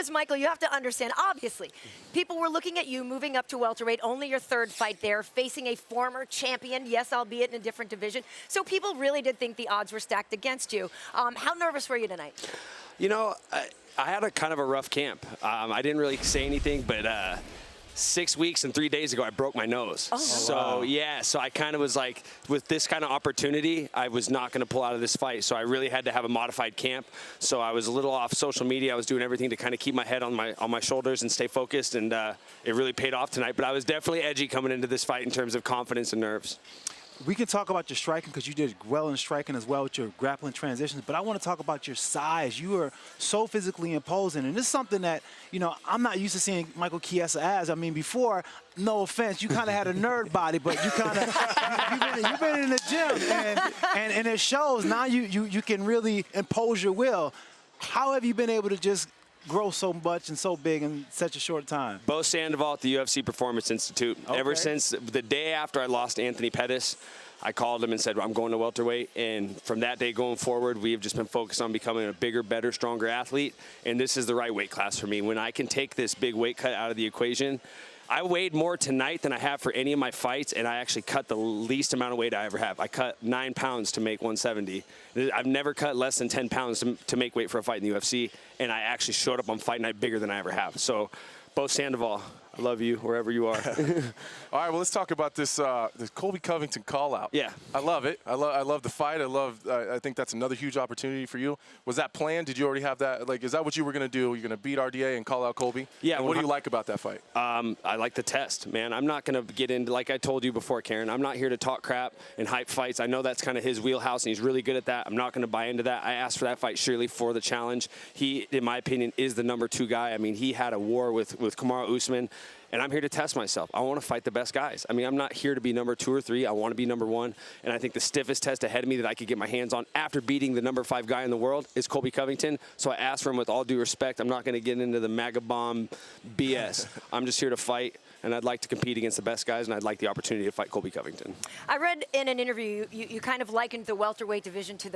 is, Michael, you have to understand, obviously, people were looking at you moving up to welterweight, only your third fight there, facing a former champion, yes, albeit in a different division. So people really did think the odds were stacked against you. How nervous were you tonight? You know, I had a kind of a rough camp. I didn't really say anything, but 6 weeks and 3 days ago, I broke my nose. Oh, so, wow. Yeah, so I kind of was like, with this kind of opportunity, I was not going to pull out of this fight. So I really had to have a modified camp. So I was a little off social media. I was doing everything to kind of keep my head on my shoulders and stay focused, and it really paid off tonight. But I was definitely edgy coming into this fight in terms of confidence and nerves. We can talk about your striking because you did well in striking as well with your grappling transitions, but I want to talk about your size. You are so physically imposing, and this is something that, you know, I'm not used to seeing Michael Chiesa as. I mean, before, no offense, you kind of had a nerd body, but you kind of, you've been in the gym, and it shows. Now you can really impose your will. How have you been able to just grow so much and so big in such a short time? Bo Sandoval at the UFC Performance Institute. Okay. Ever since the day after I lost to Anthony Pettis, I called him and said, I'm going to welterweight. And from that day going forward, we have just been focused on becoming a bigger, better, stronger athlete. And this is the right weight class for me. When I can take this big weight cut out of the equation, I weighed more tonight than I have for any of my fights, and I actually cut the least amount of weight I ever have. I cut 9 pounds to make 170. I've never cut less than 10 pounds to make weight for a fight in the UFC, and I actually showed up on fight night bigger than I ever have. So, Bo Sandoval, I love you wherever you are. All right, well, let's talk about this Colby Covington call-out. Yeah. I love it. I love the fight. I think that's another huge opportunity for you. Was that planned? Did you already have that? Like, is that what you were going to do? You're going to beat RDA and call out Colby? Yeah. And what do you like about that fight? I like the test, man. I'm not going to get into, like I told you before, Karen, I'm not here to talk crap and hype fights. I know that's kind of his wheelhouse, and he's really good at that. I'm not going to buy into that. I asked for that fight surely for the challenge. He, in my opinion, is the #2 guy. I mean, he had a war with Kamaru Usman. And I'm here to test myself. I want to fight the best guys. I mean, I'm not here to be #2 or #3. I want to be #1. And I think the stiffest test ahead of me that I could get my hands on after beating the #5 guy in the world is Colby Covington. So I asked for him with all due respect. I'm not going to get into the MAGA bomb BS. I'm just here to fight, and I'd like to compete against the best guys, and I'd like the opportunity to fight Colby Covington. I read in an interview you kind of likened the welterweight division to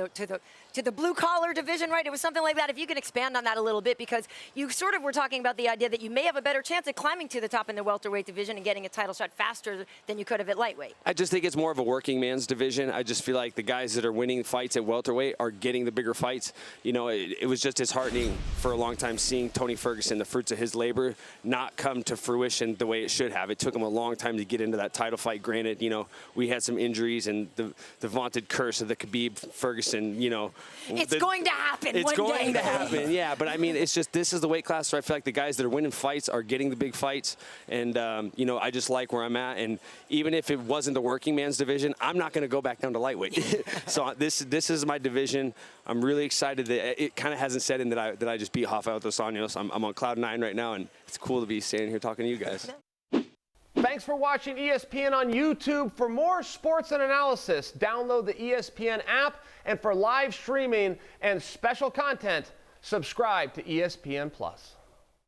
the blue collar division, right? It was something like that. If you can expand on that a little bit, because you sort of were talking about the idea that you may have a better chance at climbing to the top in the welterweight division and getting a title shot faster than you could have at lightweight. I just think it's more of a working man's division. I just feel like the guys that are winning fights at welterweight are getting the bigger fights. You know, it was just disheartening for a long time seeing Tony Ferguson, the fruits of his labor, not come to fruition the way it should have. It took him a long time to get into that title fight. Granted, you know, we had some injuries and the vaunted curse of the Khabib-Ferguson, you know. It's going to happen one day. It's going to happen, yeah. But, I mean, it's just this is the weight class where I feel like the guys that are winning fights are getting the big fights. And, you know, I just like where I'm at. And even if it wasn't the working man's division, I'm not going to go back down to lightweight. So this is my division. I'm really excited that it kind of hasn't set in that I just beat Rafael Dos Anjos. I'm on cloud 9 right now, and it's cool to be standing here talking to you guys. Thanks for watching ESPN on YouTube. For more sports and analysis, download the ESPN app. And for live streaming and special content, subscribe to ESPN+.